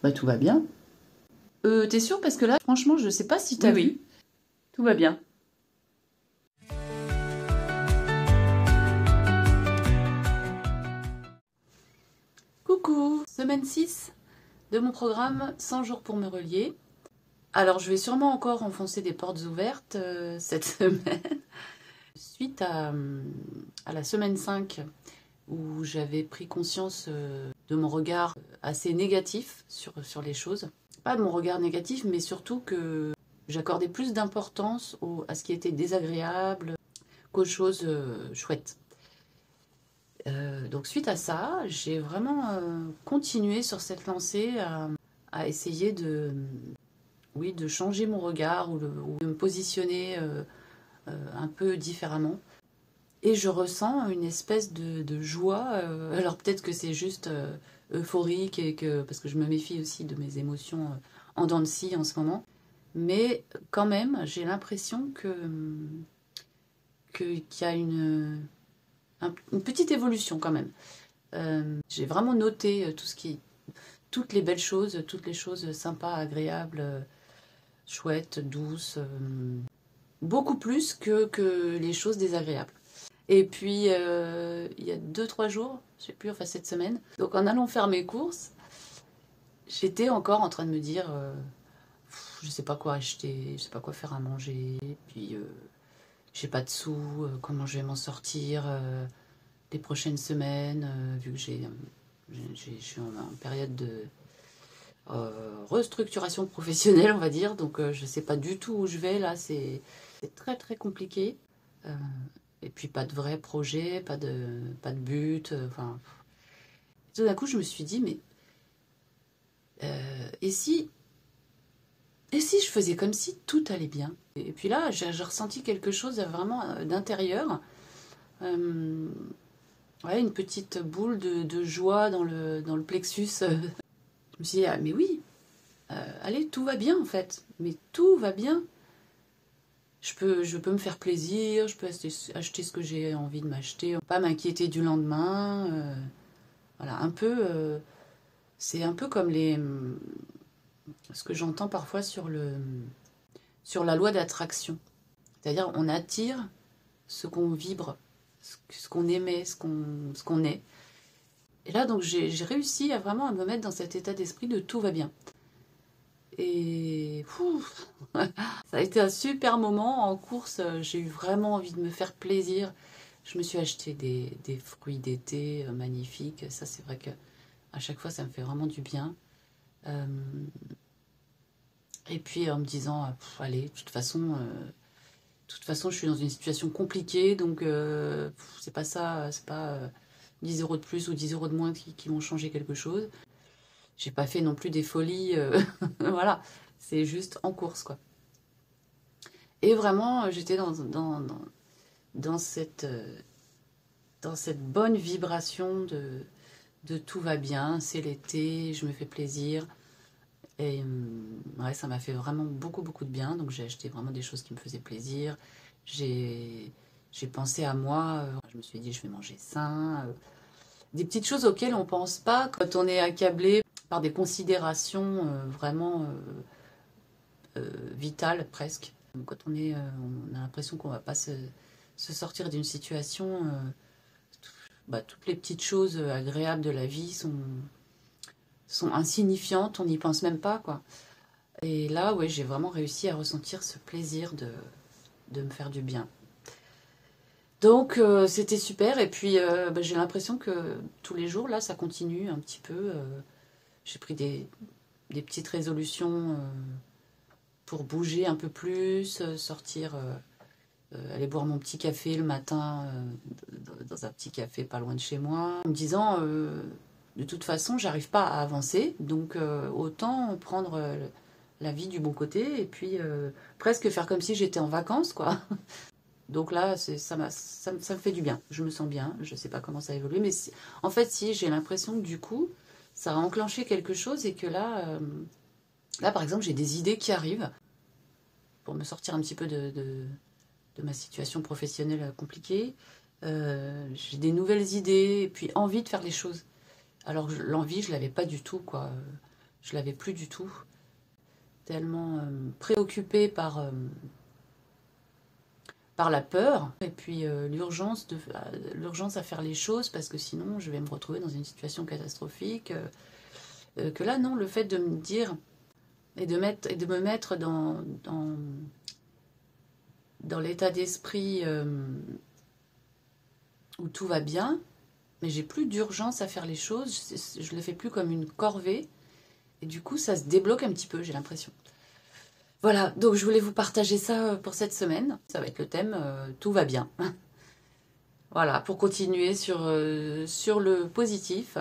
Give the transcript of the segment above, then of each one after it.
Bah tout va bien. T'es sûre? Parce que là, franchement, je sais pas si t'as vu. Tout va bien. Coucou! Semaine 6 de mon programme 100 jours pour me relier. Alors, je vais sûrement encore enfoncer des portes ouvertes cette semaine. Suite à la semaine 5, où j'avais pris conscience de mon regard assez négatif sur les choses. Pas de mon regard négatif, mais surtout que j'accordais plus d'importance à ce qui était désagréable qu'aux choses chouettes. Donc suite à ça, j'ai vraiment continué sur cette lancée à essayer de changer mon regard ou de me positionner un peu différemment. Et je ressens une espèce de joie. Alors peut-être que c'est juste euphorique parce que je me méfie aussi de mes émotions en dents de scie en ce moment. Mais quand même, j'ai l'impression qu'il y a une petite évolution quand même. J'ai vraiment noté toutes les belles choses, toutes les choses sympas, agréables, chouettes, douces, beaucoup plus que les choses désagréables. Et puis, il y a 2-3 jours, je sais plus, enfin cette semaine, donc en allant faire mes courses, j'étais encore en train de me dire, je sais pas quoi acheter, je sais pas quoi faire à manger, puis j'ai pas de sous, comment je vais m'en sortir les prochaines semaines, vu que je suis en période de restructuration professionnelle, on va dire, donc je sais pas du tout où je vais, là, c'est très très compliqué. Et puis pas de vrai projet, pas de but, enfin... Tout d'un coup, je me suis dit, mais... et si je faisais comme si tout allait bien? Et puis là, j'ai ressenti quelque chose vraiment d'intérieur. Ouais, une petite boule de joie dans le plexus. Je me suis dit, ah, mais oui, allez, tout va bien en fait. Mais tout va bien. Je peux me faire plaisir, je peux acheter ce que j'ai envie de m'acheter, pas m'inquiéter du lendemain. Voilà, un peu, c'est un peu comme ce que j'entends parfois sur la loi d'attraction. C'est-à-dire, on attire ce qu'on vibre, ce qu'on aimait, ce qu'on est. Et là, donc, j'ai réussi à me mettre dans cet état d'esprit de tout va bien. Et ça a été un super moment en course. J'ai eu vraiment envie de me faire plaisir. Je me suis acheté des fruits d'été magnifiques. Ça, c'est vrai que à chaque fois, ça me fait vraiment du bien. Et puis en me disant, allez, de toute façon, je suis dans une situation compliquée, donc c'est pas ça, c'est pas 10 € de plus ou 10 € de moins qui vont changer quelque chose. J'ai pas fait non plus des folies, voilà, c'est juste en course, quoi. Et vraiment, j'étais dans cette bonne vibration de tout va bien, c'est l'été, je me fais plaisir. Et ouais, ça m'a fait vraiment beaucoup, beaucoup de bien. Donc j'ai acheté vraiment des choses qui me faisaient plaisir. J'ai pensé à moi. Je me suis dit, je vais manger sain. Des petites choses auxquelles on pense pas quand on est accablé par des considérations vraiment vitales presque. Quand on a l'impression qu'on va pas se sortir d'une situation, toutes les petites choses agréables de la vie sont insignifiantes. On n'y pense même pas, quoi. Et là, ouais, j'ai vraiment réussi à ressentir ce plaisir de me faire du bien. Donc, c'était super. Et puis, j'ai l'impression que tous les jours, là, ça continue un petit peu. J'ai pris des petites résolutions pour bouger un peu plus, sortir, aller boire mon petit café le matin dans un petit café pas loin de chez moi, en me disant, de toute façon, j'arrive pas à avancer. Donc, autant prendre... la vie du bon côté, et puis presque faire comme si j'étais en vacances, quoi. Donc là, ça me fait du bien. Je me sens bien. Je sais pas comment ça évolue, mais en fait, si, j'ai l'impression que du coup, ça a enclenché quelque chose et que là, par exemple, j'ai des idées qui arrivent pour me sortir un petit peu de ma situation professionnelle compliquée. J'ai des nouvelles idées et puis envie de faire les choses. Alors l'envie, je l'avais pas du tout, quoi. Je l'avais plus du tout. Tellement préoccupée par la peur et puis l'urgence à faire les choses parce que sinon je vais me retrouver dans une situation catastrophique. Que là, non, le fait de me dire et de me mettre dans l'état d'esprit où tout va bien, mais j'ai plus d'urgence à faire les choses, je le fais plus comme une corvée, et du coup ça se débloque un petit peu, j'ai l'impression. Voilà, donc je voulais vous partager ça pour cette semaine, ça va être le thème tout va bien. Voilà, pour continuer sur le positif.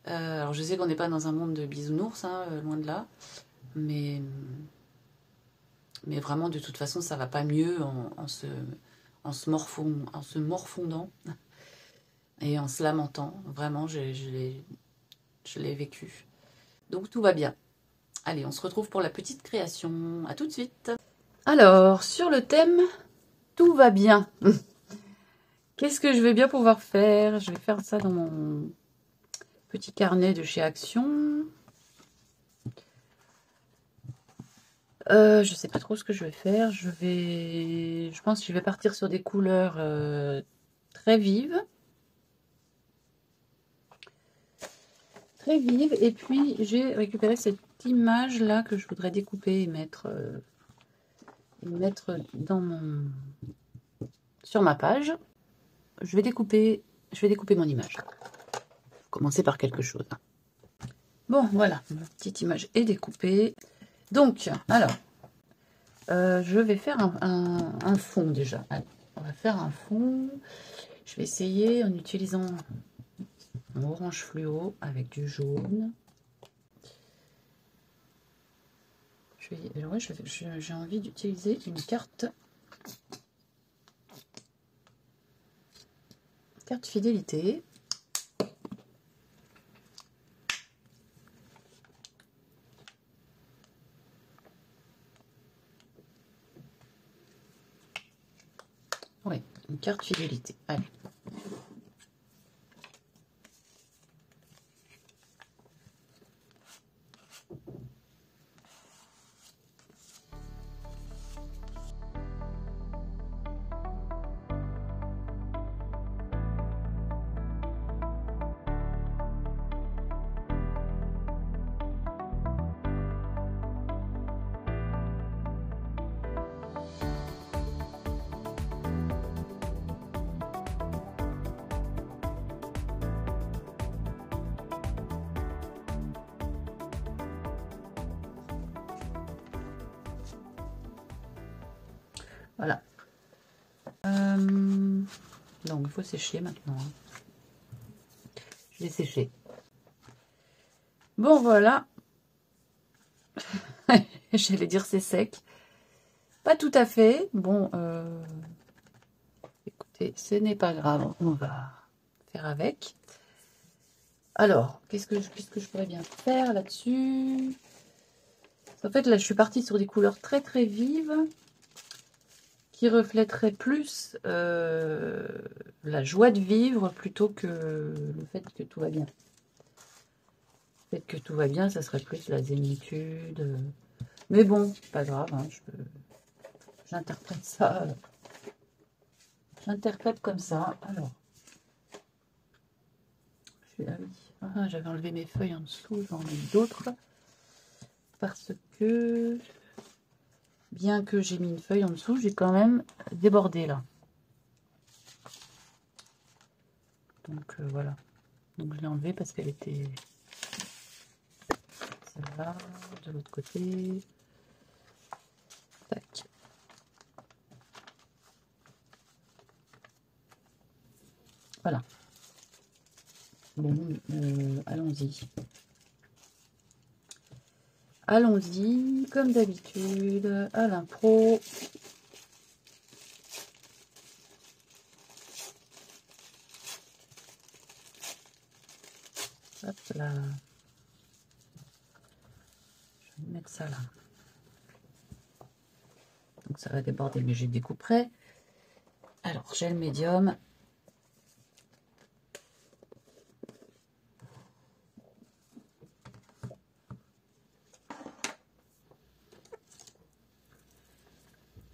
Alors je sais qu'on n'est pas dans un monde de bisounours, hein, loin de là, mais vraiment de toute façon ça va pas mieux en se morfondant et en se lamentant. Vraiment, je l'ai vécu. Donc tout va bien. Allez, on se retrouve pour la petite création. À tout de suite. Alors, sur le thème, tout va bien. Qu'est-ce que je vais bien pouvoir faire? Je vais faire ça dans mon petit carnet de chez Action. Je sais pas trop ce que je vais faire. Je pense que je vais partir sur des couleurs très vives. Très vive, et puis j'ai récupéré cette image là que je voudrais découper et mettre sur ma page. Je vais découper mon image. Commencer par quelque chose. Bon, voilà, ma petite image est découpée. Donc, alors, je vais faire un fond déjà. Allez, on va faire un fond. Je vais essayer en utilisant mon orange fluo avec du jaune. J'ai envie d'utiliser une carte fidélité. Oui, une carte fidélité. Allez. Voilà. Donc, il faut sécher maintenant. Je vais sécher. Bon, voilà. J'allais dire c'est sec. Pas tout à fait. Bon, écoutez, ce n'est pas grave. On va faire avec. Alors, qu'est-ce que je pourrais bien faire là-dessus? En fait, là, je suis partie sur des couleurs très, très vives qui reflèteraient plus la joie de vivre plutôt que le fait que tout va bien. Le fait que tout va bien, ça serait plus la zénitude. Mais bon, pas grave, hein, j'interprète ça. J'interprète comme ça. Alors, j'avais enlevé mes feuilles en dessous, j'en ai d'autres. Parce que, bien que j'ai mis une feuille en dessous, j'ai quand même débordé là. Donc voilà. Donc je l'ai enlevée parce qu'elle était celle-là, de l'autre côté. Tac. Voilà. Bon, allons-y. Allons-y, comme d'habitude, à l'impro. Hop là. Je vais mettre ça là. Donc ça va déborder, mais je découperai. Alors, j'ai le médium.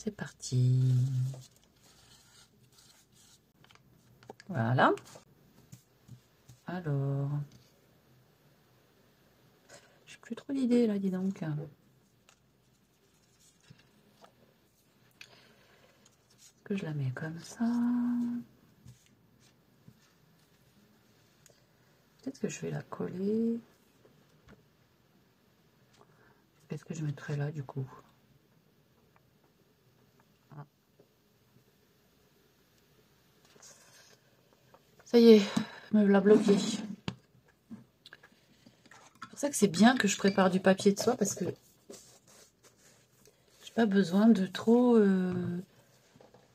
C'est parti. Voilà. Alors. J'ai plus trop d'idées là, dis donc. Que je la mets comme ça. Peut-être que je vais la coller. Qu'est-ce que je mettrai là du coup? Ça y est, me l'a bloqué. C'est pour ça que c'est bien que je prépare du papier de soie parce que j'ai pas besoin de trop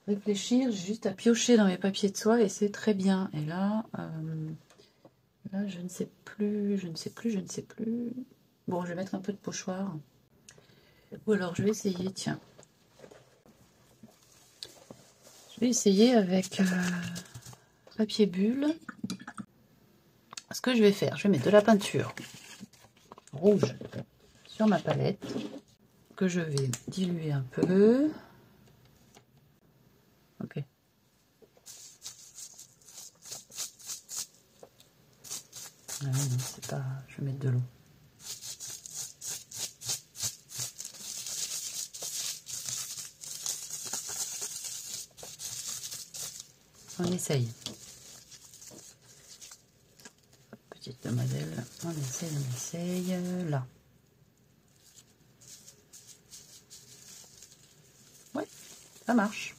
réfléchir. J'ai juste à piocher dans mes papiers de soie et c'est très bien. Et là, là, je ne sais plus. Bon, je vais mettre un peu de pochoir. Ou alors, je vais essayer, tiens. Je vais essayer avec papier bulle. Ce que je vais faire, je vais mettre de la peinture rouge sur ma palette que je vais diluer un peu. Ok. Ah non, c'est pas. Je vais mettre de l'eau. On essaye. Petite demoiselle, on essaye, là. Ouais, ça marche.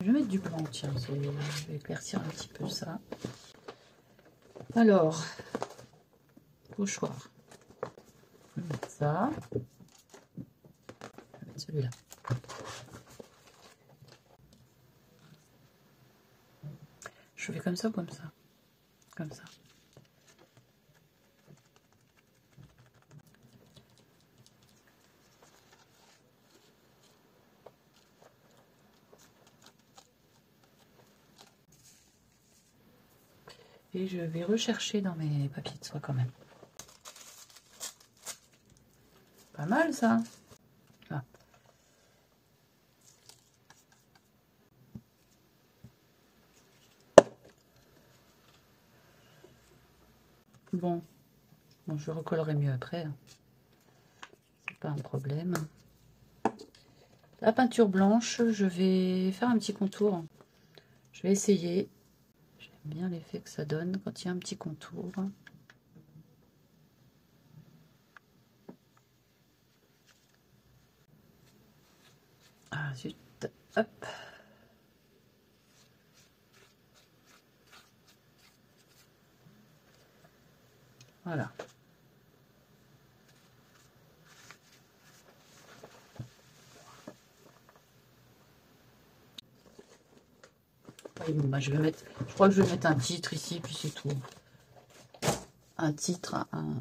Je vais mettre du blanc, tiens, je vais éclaircir un petit peu ça. Alors, pochoir. Je vais mettre ça. Je vais mettre celui-là. Je fais comme ça ou comme ça? Comme ça. Et je vais rechercher dans mes papiers de soie quand même. Pas mal ça. Là. Bon, je recollerai mieux après. C'est pas un problème. La peinture blanche, je vais faire un petit contour. Je vais essayer. J'aime bien l'effet que ça donne quand il y a un petit contour. Ah zut, hop. Voilà. Oui, bon, bah, je crois que je vais mettre un titre ici, puis c'est tout. Un titre, un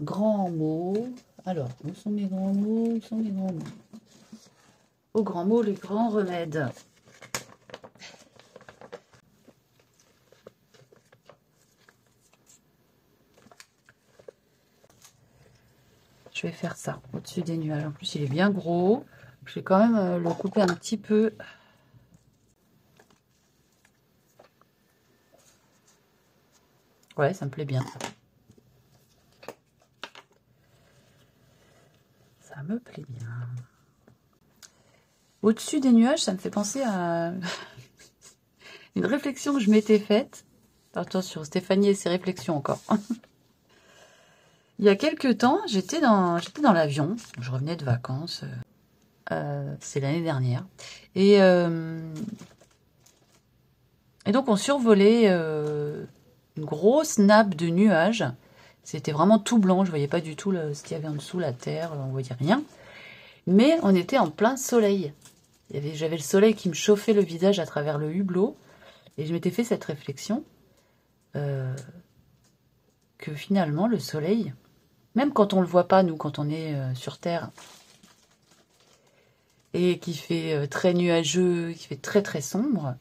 grand mot. Alors, où sont mes grands mots? Où sont mes grands mots? Aux grands mots, les grands remèdes. Je vais faire ça au-dessus des nuages. En plus, il est bien gros. Je vais quand même le couper un petit peu. Ouais, ça me plaît bien. Ça me plaît bien. Au-dessus des nuages, ça me fait penser à une réflexion que je m'étais faite. Attention, Stéphanie et ses réflexions encore. Il y a quelques temps, j'étais dans l'avion. Je revenais de vacances. C'est l'année dernière. Et donc, on survolait une grosse nappe de nuages. C'était vraiment tout blanc. Je voyais pas du tout ce qu'il y avait en dessous, la terre. On voyait rien. Mais on était en plein soleil. J'avais le soleil qui me chauffait le visage à travers le hublot. Et je m'étais fait cette réflexion que finalement, le soleil, même quand on le voit pas, nous, quand on est sur Terre, et qui fait très nuageux, qui fait très très sombre,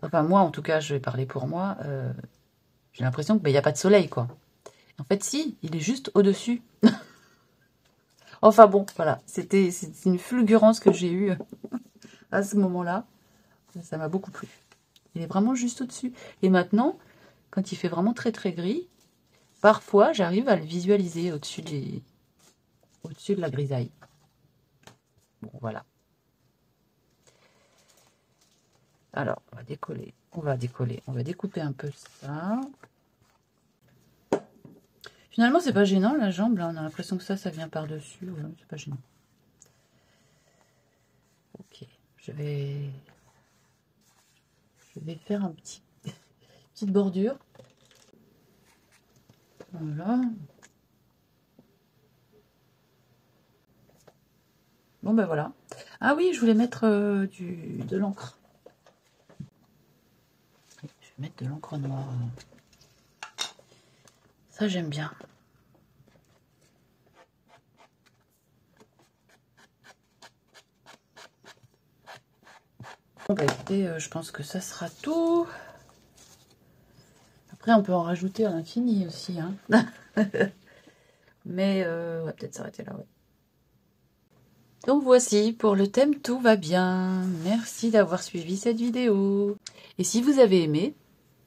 enfin moi en tout cas, je vais parler pour moi, j'ai l'impression qu'il n'y a pas de soleil, quoi. En fait, si, il est juste au-dessus. Enfin bon, voilà, c'est une fulgurance que j'ai eue à ce moment-là. Ça m'a beaucoup plu. Il est vraiment juste au-dessus. Et maintenant, quand il fait vraiment très très gris, parfois j'arrive à le visualiser au-dessus de la grisaille. Bon, voilà. Alors, on va décoller. On va découper un peu ça. Finalement, c'est pas gênant la jambe, là. On a l'impression que ça vient par-dessus. Ouais, c'est pas gênant. Ok, je vais faire petite bordure. Voilà. Bon, ben voilà. Ah oui, je voulais mettre de l'encre. Je vais mettre de l'encre noire. Ça, j'aime bien. Bon, bah écoutez, je pense que ça sera tout. Après, on peut en rajouter à l'infini aussi. Hein. Mais on va peut-être s'arrêter là, ouais. Donc voici, pour le thème Tout va bien. Merci d'avoir suivi cette vidéo. Et si vous avez aimé,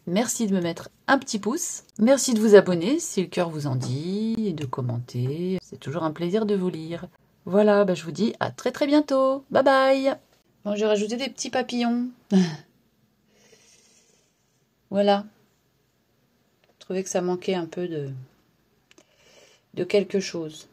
merci de me mettre un petit pouce. Merci de vous abonner si le cœur vous en dit et de commenter. C'est toujours un plaisir de vous lire. Voilà, bah, je vous dis à très très bientôt. Bye bye. Bon, j'ai rajouté des petits papillons. Voilà. Je trouvais que ça manquait un peu de quelque chose.